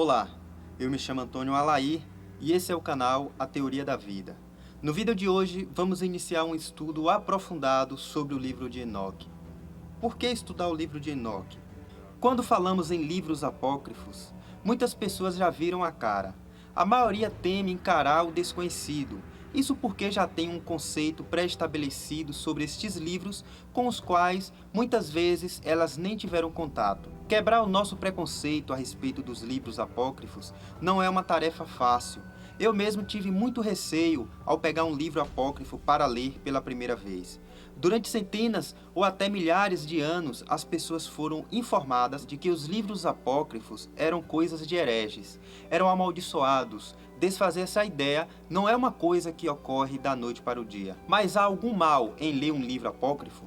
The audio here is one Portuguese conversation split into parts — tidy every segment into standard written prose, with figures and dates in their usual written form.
Olá, eu me chamo Antônio Alair e esse é o canal A Teoria da Vida. No vídeo de hoje vamos iniciar um estudo aprofundado sobre o livro de Enoque. Por que estudar o livro de Enoque? Quando falamos em livros apócrifos, muitas pessoas já viram a cara. A maioria teme encarar o desconhecido, isso porque já tem um conceito pré-estabelecido sobre estes livros com os quais, muitas vezes, elas nem tiveram contato. Quebrar o nosso preconceito a respeito dos livros apócrifos não é uma tarefa fácil. Eu mesmo tive muito receio ao pegar um livro apócrifo para ler pela primeira vez. Durante centenas ou até milhares de anos, as pessoas foram informadas de que os livros apócrifos eram coisas de hereges, eram amaldiçoados. Desfazer essa ideia não é uma coisa que ocorre da noite para o dia. Mas há algum mal em ler um livro apócrifo?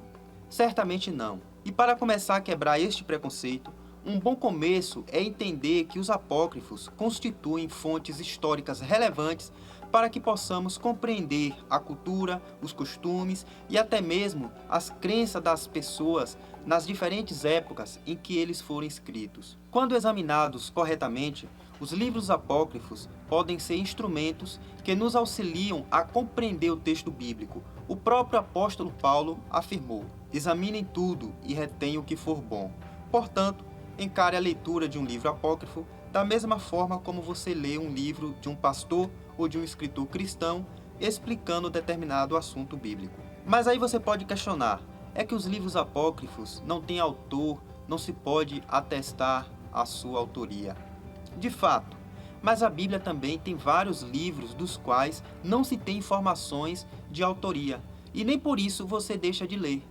Certamente não. E para começar a quebrar este preconceito, um bom começo é entender que os apócrifos constituem fontes históricas relevantes para que possamos compreender a cultura, os costumes e até mesmo as crenças das pessoas nas diferentes épocas em que eles foram escritos. Quando examinados corretamente, os livros apócrifos podem ser instrumentos que nos auxiliam a compreender o texto bíblico. O próprio apóstolo Paulo afirmou: examinem tudo e retenham o que for bom. Portanto, encare a leitura de um livro apócrifo da mesma forma como você lê um livro de um pastor ou de um escritor cristão explicando determinado assunto bíblico. Mas aí você pode questionar: é que os livros apócrifos não têm autor, não se pode atestar a sua autoria? De fato, mas a Bíblia também tem vários livros dos quais não se tem informações de autoria, e nem por isso você deixa de ler.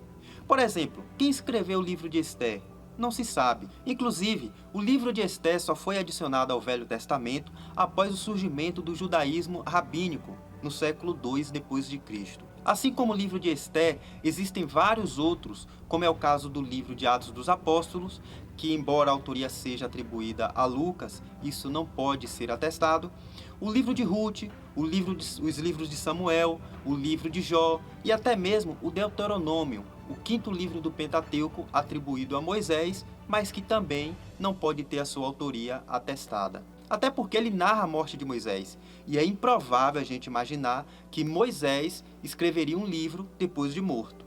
Por exemplo, quem escreveu o livro de Esther? Não se sabe. Inclusive, o livro de Esther só foi adicionado ao Velho Testamento após o surgimento do judaísmo rabínico, no século II depois de Cristo. Assim como o livro de Esther, existem vários outros, como é o caso do livro de Atos dos Apóstolos, que embora a autoria seja atribuída a Lucas, isso não pode ser atestado, o livro de Ruth, os livros de Samuel, o livro de Jó e até mesmo o Deuteronômio, o quinto livro do Pentateuco atribuído a Moisés, mas que também não pode ter a sua autoria atestada. Até porque ele narra a morte de Moisés, e é improvável a gente imaginar que Moisés escreveria um livro depois de morto.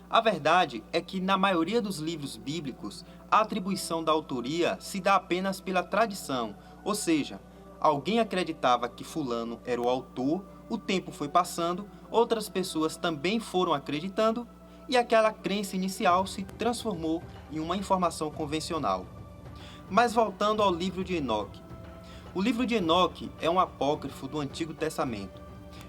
A verdade é que na maioria dos livros bíblicos, a atribuição da autoria se dá apenas pela tradição, ou seja, alguém acreditava que fulano era o autor, o tempo foi passando, outras pessoas também foram acreditando, e aquela crença inicial se transformou em uma informação convencional. Mas voltando ao livro de Enoque. O livro de Enoque é um apócrifo do Antigo Testamento.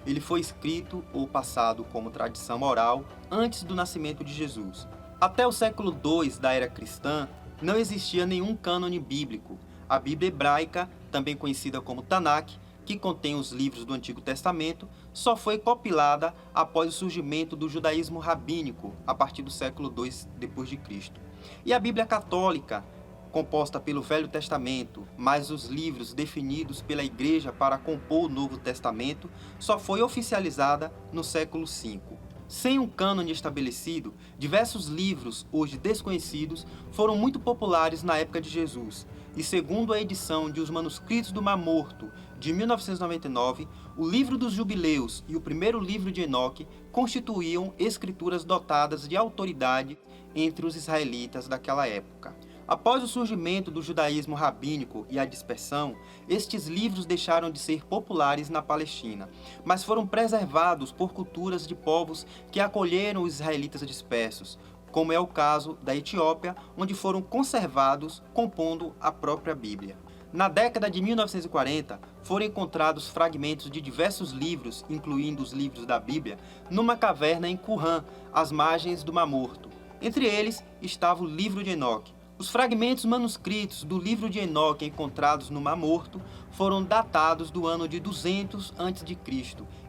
Ele foi escrito ou passado como tradição oral antes do nascimento de Jesus. Até o século II da era cristã, não existia nenhum cânone bíblico. A Bíblia hebraica, também conhecida como Tanakh, que contém os livros do Antigo Testamento, só foi compilada após o surgimento do judaísmo rabínico, a partir do século II depois de Cristo. E a Bíblia católica, composta pelo Velho Testamento, mais os livros definidos pela Igreja para compor o Novo Testamento, só foi oficializada no século V. Sem um cânone estabelecido, diversos livros, hoje desconhecidos, foram muito populares na época de Jesus. E segundo a edição de Os Manuscritos do Mar Morto, de 1999, o Livro dos Jubileus e o primeiro livro de Enoque constituíam escrituras dotadas de autoridade entre os israelitas daquela época. Após o surgimento do judaísmo rabínico e a dispersão, estes livros deixaram de ser populares na Palestina, mas foram preservados por culturas de povos que acolheram os israelitas dispersos, como é o caso da Etiópia, onde foram conservados compondo a própria Bíblia. Na década de 1940, foram encontrados fragmentos de diversos livros, incluindo os livros da Bíblia, numa caverna em Qumran, às margens do Mar Morto. Entre eles estava o livro de Enoque. Os fragmentos manuscritos do livro de Enoque encontrados no Mar Morto foram datados do ano de 200 a.C.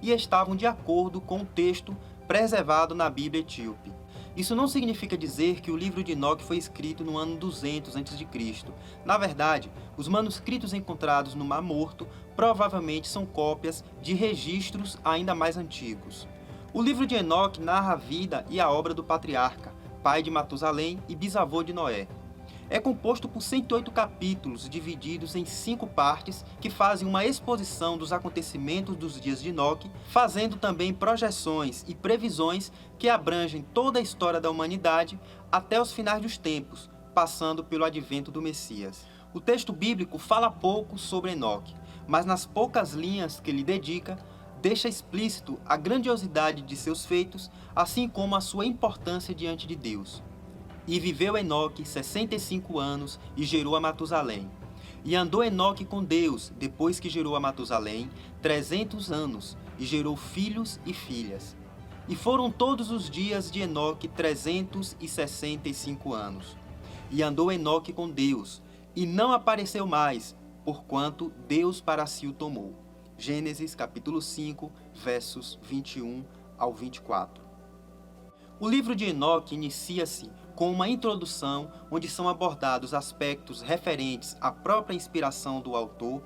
e estavam de acordo com o texto preservado na Bíblia etíope. Isso não significa dizer que o livro de Enoque foi escrito no ano 200 a.C. Na verdade, os manuscritos encontrados no Mar Morto provavelmente são cópias de registros ainda mais antigos. O livro de Enoque narra a vida e a obra do patriarca, pai de Matusalém e bisavô de Noé. É composto por 108 capítulos, divididos em 5 partes, que fazem uma exposição dos acontecimentos dos dias de Enoque, fazendo também projeções e previsões que abrangem toda a história da humanidade até os finais dos tempos, passando pelo advento do Messias. O texto bíblico fala pouco sobre Enoque, mas nas poucas linhas que lhe dedica, deixa explícito a grandiosidade de seus feitos, assim como a sua importância diante de Deus. E viveu Enoque 65 anos e gerou a Matusalém. E andou Enoque com Deus, depois que gerou a Matusalém, 300 anos, e gerou filhos e filhas. E foram todos os dias de Enoque 365 anos. E andou Enoque com Deus, e não apareceu mais, porquanto Deus para si o tomou. Gênesis capítulo 5, versos 21 ao 24. O livro de Enoque inicia-se com uma introdução onde são abordados aspectos referentes à própria inspiração do autor,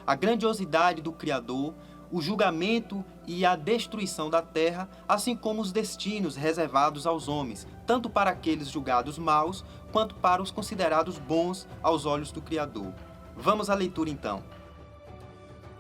a grandiosidade do Criador, o julgamento e a destruição da terra, assim como os destinos reservados aos homens, tanto para aqueles julgados maus, quanto para os considerados bons aos olhos do Criador. Vamos à leitura então.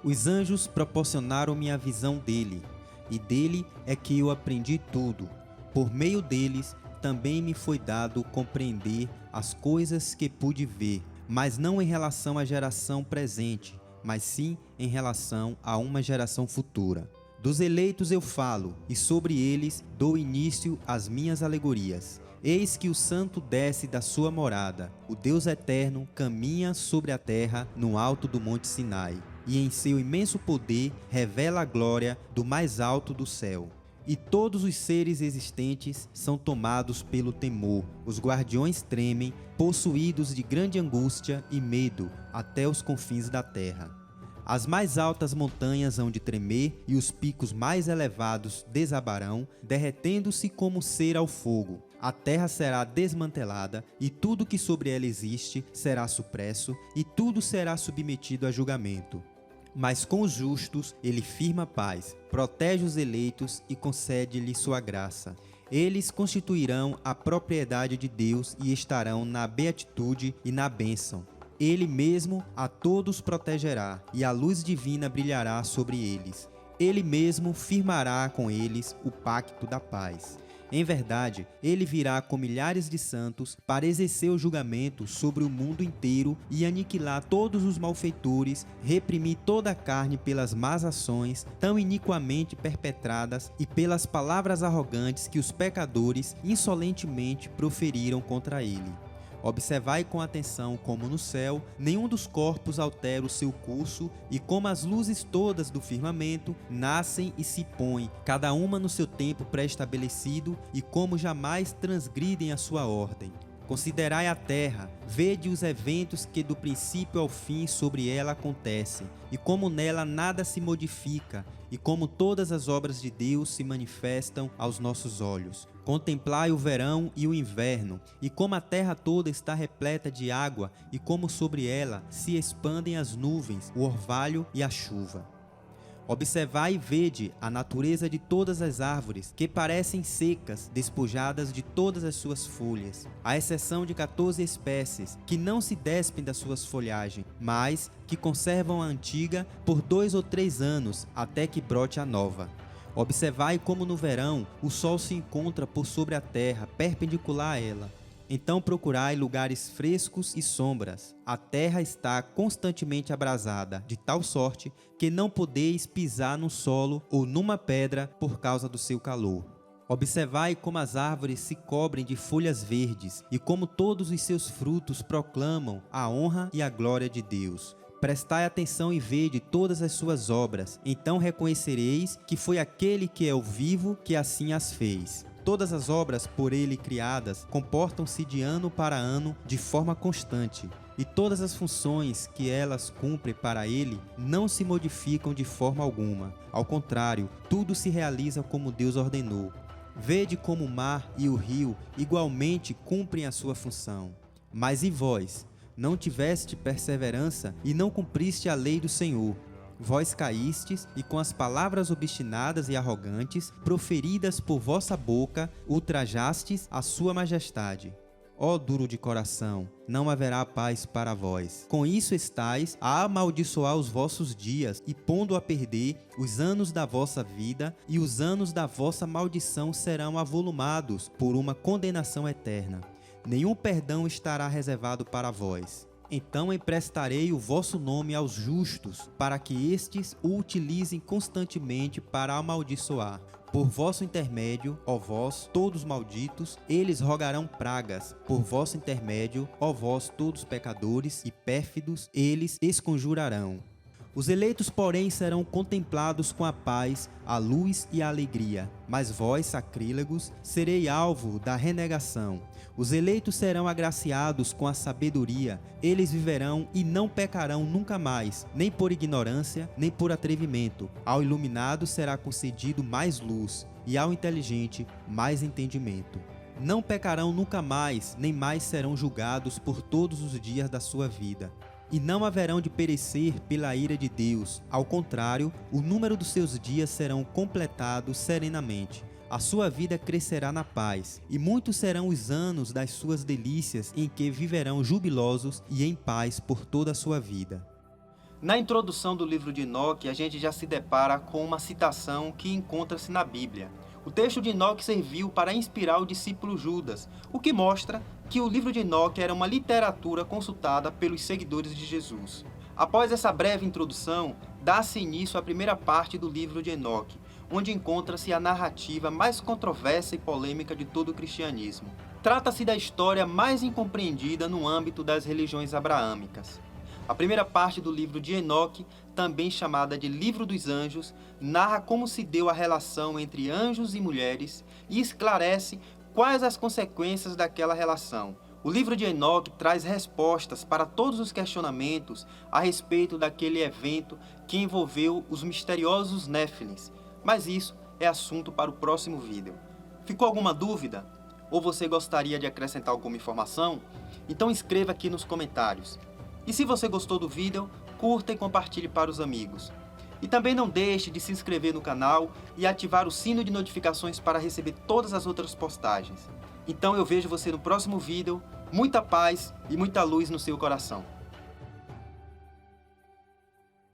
Os anjos proporcionaram-me a visão dele, e dele é que eu aprendi tudo. Por meio deles também me foi dado compreender as coisas que pude ver, mas não em relação à geração presente, mas sim em relação a uma geração futura. Dos eleitos eu falo, e sobre eles dou início às minhas alegorias. Eis que o santo desce da sua morada, o Deus eterno caminha sobre a terra no alto do monte Sinai, e em seu imenso poder revela a glória do mais alto do céu. E todos os seres existentes são tomados pelo temor. Os guardiões tremem, possuídos de grande angústia e medo, até os confins da terra. As mais altas montanhas hão de tremer, e os picos mais elevados desabarão, derretendo-se como cera ao fogo. A terra será desmantelada, e tudo que sobre ela existe será supresso, e tudo será submetido a julgamento. Mas com os justos ele firma paz, protege os eleitos e concede-lhes sua graça. Eles constituirão a propriedade de Deus e estarão na beatitude e na bênção. Ele mesmo a todos protegerá, e a luz divina brilhará sobre eles. Ele mesmo firmará com eles o pacto da paz. Em verdade, ele virá com milhares de santos para exercer o julgamento sobre o mundo inteiro e aniquilar todos os malfeitores, reprimir toda a carne pelas más ações tão iniquamente perpetradas e pelas palavras arrogantes que os pecadores insolentemente proferiram contra ele. Observai com atenção como no céu nenhum dos corpos altera o seu curso, e como as luzes todas do firmamento nascem e se põem, cada uma no seu tempo pré-estabelecido, e como jamais transgridem a sua ordem. Considerai a terra, vede os eventos que do princípio ao fim sobre ela acontecem, e como nela nada se modifica, e como todas as obras de Deus se manifestam aos nossos olhos. Contemplai o verão e o inverno, e como a terra toda está repleta de água, e como sobre ela se expandem as nuvens, o orvalho e a chuva. Observai e vede a natureza de todas as árvores, que parecem secas, despojadas de todas as suas folhas, à exceção de 14 espécies, que não se despem das suas folhagens, mas que conservam a antiga por 2 ou 3 anos, até que brote a nova. Observai como no verão o sol se encontra por sobre a terra, perpendicular a ela. Então procurai lugares frescos e sombras. A terra está constantemente abrasada, de tal sorte que não podeis pisar no solo ou numa pedra por causa do seu calor. Observai como as árvores se cobrem de folhas verdes, e como todos os seus frutos proclamam a honra e a glória de Deus. Prestai atenção e vede todas as suas obras, então reconhecereis que foi aquele que é o vivo que assim as fez. Todas as obras por ele criadas comportam-se de ano para ano de forma constante, e todas as funções que elas cumprem para ele não se modificam de forma alguma. Ao contrário, tudo se realiza como Deus ordenou. Vede como o mar e o rio igualmente cumprem a sua função. Mas e vós? Não tiveste perseverança e não cumpriste a lei do Senhor. Vós caístes, e com as palavras obstinadas e arrogantes, proferidas por vossa boca, ultrajastes a sua majestade. Ó duro de coração, não haverá paz para vós. Com isso estáis a amaldiçoar os vossos dias e pondo a perder os anos da vossa vida, e os anos da vossa maldição serão avolumados por uma condenação eterna. Nenhum perdão estará reservado para vós. Então emprestarei o vosso nome aos justos, para que estes o utilizem constantemente para amaldiçoar. Por vosso intermédio, ó vós, todos malditos, eles rogarão pragas. Por vosso intermédio, ó vós, todos pecadores e pérfidos, eles esconjurarão. Os eleitos, porém, serão contemplados com a paz, a luz e a alegria. Mas vós, sacrílegos, serei alvo da renegação. Os eleitos serão agraciados com a sabedoria. Eles viverão e não pecarão nunca mais, nem por ignorância, nem por atrevimento. Ao iluminado será concedido mais luz, e ao inteligente mais entendimento. Não pecarão nunca mais, nem mais serão julgados por todos os dias da sua vida. E não haverão de perecer pela ira de Deus. Ao contrário, o número dos seus dias serão completados serenamente. A sua vida crescerá na paz, e muitos serão os anos das suas delícias em que viverão jubilosos e em paz por toda a sua vida. Na introdução do livro de Enoque, a gente já se depara com uma citação que encontra-se na Bíblia. O texto de Enoque serviu para inspirar o discípulo Judas, o que mostra que o livro de Enoque era uma literatura consultada pelos seguidores de Jesus. Após essa breve introdução, dá-se início à primeira parte do livro de Enoque, onde encontra-se a narrativa mais controversa e polêmica de todo o cristianismo. Trata-se da história mais incompreendida no âmbito das religiões abraâmicas. A primeira parte do livro de Enoque, também chamada de Livro dos Anjos, narra como se deu a relação entre anjos e mulheres e esclarece quais as consequências daquela relação. O livro de Enoque traz respostas para todos os questionamentos a respeito daquele evento que envolveu os misteriosos Néfilins, mas isso é assunto para o próximo vídeo. Ficou alguma dúvida? Ou você gostaria de acrescentar alguma informação? Então escreva aqui nos comentários. E se você gostou do vídeo, curta e compartilhe para os amigos. E também não deixe de se inscrever no canal e ativar o sino de notificações para receber todas as outras postagens. Então eu vejo você no próximo vídeo. Muita paz e muita luz no seu coração.